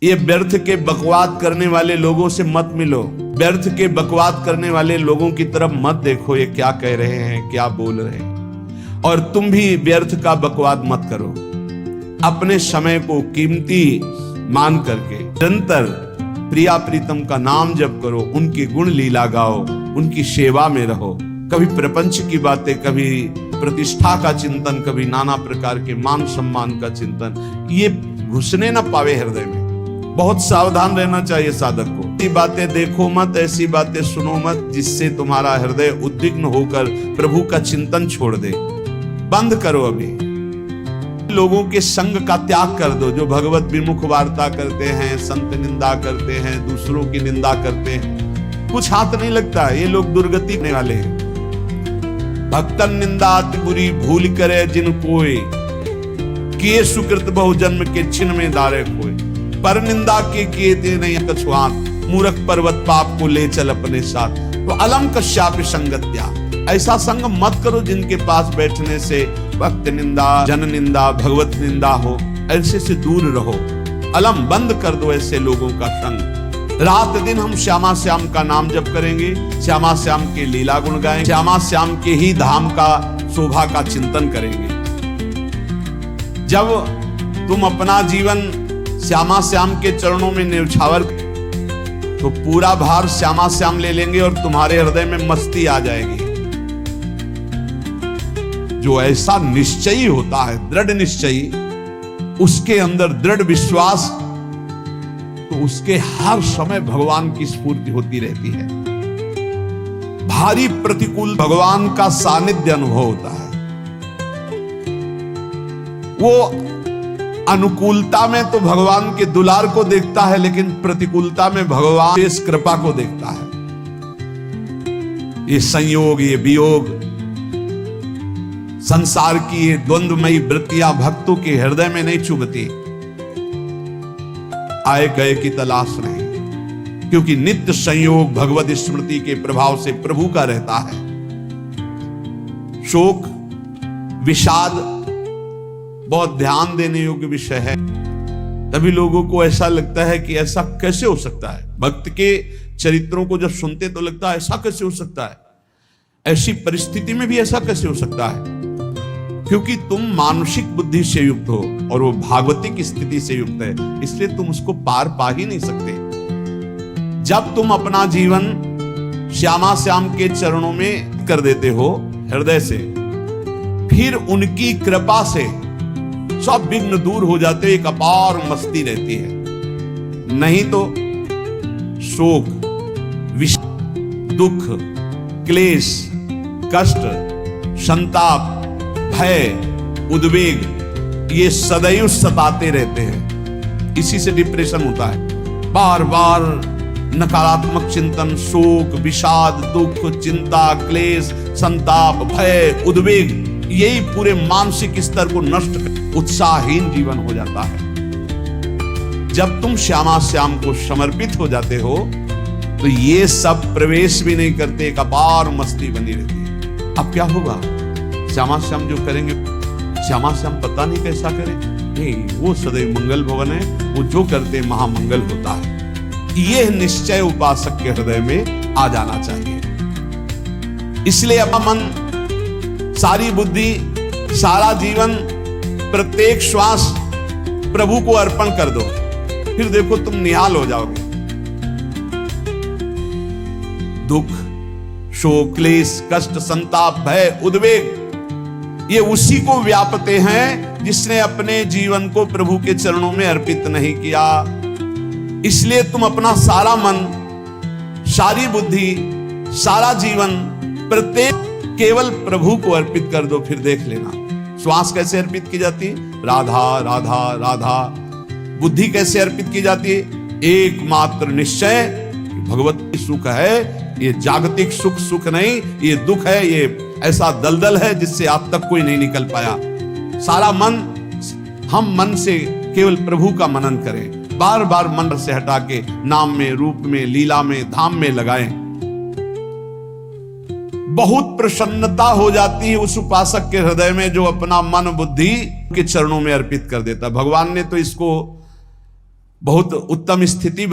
ये व्यर्थ के बकवाद करने वाले लोगों से मत मिलो, व्यर्थ के बकवाद करने वाले लोगों की तरफ मत देखो, ये क्या कह रहे हैं, क्या बोल रहे हैं, और तुम भी व्यर्थ का बकवाद मत करो। अपने समय को कीमती मान करके निरंतर प्रिया प्रीतम का नाम जप करो, उनके गुण लीला गाओ, उनकी सेवा में रहो। कभी प्रपंच की बातें, कभी प्रतिष्ठा का चिंतन, कभी नाना प्रकार के मान सम्मान का चिंतन, ये घुसने ना पावे हृदय में। बहुत सावधान रहना चाहिए साधक को। ऐसी बातें देखो मत, ऐसी बातें सुनो मत जिससे तुम्हारा हृदय उद्विग्न होकर प्रभु का चिंतन छोड़ दे। बंद करो अभी। लोगों के संग का त्याग कर दो, जो भगवत विमुख वार्ता करते हैं, संत निंदा करते हैं, दूसरों की निंदा करते हैं, कुछ हाथ नहीं लगता। ये लोग दुर्गति करने वाले हैं। भक्तन निंदा अति बुरी भूल करे जिन कोय, किए सुकृत बहु जन्म के छिन में दारे खोए। पर निंदा के किए ते नहीं कछुआत, मूर्ख पर्वत पाप को ले चल अपने साथ। तो अलम कश्यापि संगत्या, ऐसा संग मत करो जिनके पास बैठने से भक्त निंदा, जन निंदा, भगवत निंदा हो। ऐसे से दूर रहो। अलम बंद कर दो ऐसे लोगों का संग। रात दिन हम श्यामा श्याम का नाम जप करेंगे, श्यामा श्याम के लीला गुण गाएंगे, श्यामा श्याम के ही धाम का शोभा का चिंतन करेंगे। जब तुम अपना जीवन श्यामा श्याम के चरणों में न्यौछावर, तो पूरा भार श्यामा श्याम ले लेंगे और तुम्हारे हृदय में मस्ती आ जाएगी। जो ऐसा निश्चयी होता है, दृढ़ निश्चयी, उसके अंदर दृढ़ विश्वास, तो उसके हर समय भगवान की स्फूर्ति होती रहती है। भारी प्रतिकूल भगवान का सानिध्य अनुभव होता है। वो अनुकूलता में तो भगवान के दुलार को देखता है, लेकिन प्रतिकूलता में भगवान की इस कृपा को देखता है। ये संयोग, ये वियोग, संसार की ये द्वंद्वमयी वृत्तियां भक्तों के हृदय में नहीं चुभती। आए गए की तलाश नहीं, क्योंकि नित्य संयोग भगवत स्मृति के प्रभाव से प्रभु का रहता है। शोक, विषाद बहुत ध्यान देने योग्य विषय है। तभी लोगों को ऐसा लगता है कि ऐसा कैसे हो सकता है। भक्त के चरित्रों को जब सुनते तो लगता है ऐसा कैसे हो सकता है, ऐसी परिस्थिति में भी ऐसा कैसे हो सकता है। क्योंकि तुम मानसिक बुद्धि से युक्त हो और वो भागवतिक स्थिति से युक्त है, इसलिए तुम उसको पार पा ही नहीं सकते। जब तुम अपना जीवन श्यामा श्याम के चरणों में कर देते हो हृदय से, फिर उनकी कृपा से सब विघ्न दूर हो जाते, एक अपार मस्ती रहती है। नहीं तो शोक, दुख, क्लेश, कष्ट, संताप, भय, उद्वेग, ये सदैव सताते रहते हैं। इसी से डिप्रेशन होता है। बार बार नकारात्मक चिंतन, शोक, विषाद, दुख, चिंता, क्लेश, संताप, भय, उद्वेग, यही पूरे मानसिक स्तर को नष्ट कर उत्साहहीन जीवन हो जाता है। जब तुम श्यामा श्याम को समर्पित हो जाते हो, तो ये सब प्रवेश भी नहीं करते, एक अपार मस्ती बनी रहती है। अब क्या होगा? श्यामा श्याम जो करेंगे, श्यामा श्याम पता नहीं कैसा करें, नहीं, वो सदैव मंगल भवन है, वो जो करते महामंगल होता है। यह निश्चय उपासक के हृदय में आ जाना चाहिए। इसलिए अपना मन, सारी बुद्धि, सारा जीवन, प्रत्येक श्वास प्रभु को अर्पण कर दो, फिर देखो तुम निहाल हो जाओगे। दुख, शोक, क्लेश, कष्ट, संताप, भय, उद्वेग, ये उसी को व्यापते हैं जिसने अपने जीवन को प्रभु के चरणों में अर्पित नहीं किया। इसलिए तुम अपना सारा मन, सारी बुद्धि, सारा जीवन, प्रत्येक केवल प्रभु को अर्पित कर दो, फिर देख लेना। श्वास कैसे अर्पित की जाती है? राधा राधा राधा। बुद्धि कैसे अर्पित की जाती है? एकमात्र निश्चय भगवत सुख है, ये जागतिक सुख सुख नहीं, ये दुख है, ये ऐसा दलदल है जिससे आज तक कोई नहीं निकल पाया। सारा मन, हम मन से केवल प्रभु का मनन करें, बार बार मन से हटा के नाम में, रूप में, लीला में, धाम में लगाएं। बहुत प्रसन्नता हो जाती है उस उपासक के हृदय में जो अपना मन बुद्धि के चरणों में अर्पित कर देता। भगवान ने तो इसको बहुत उत्तम स्थिति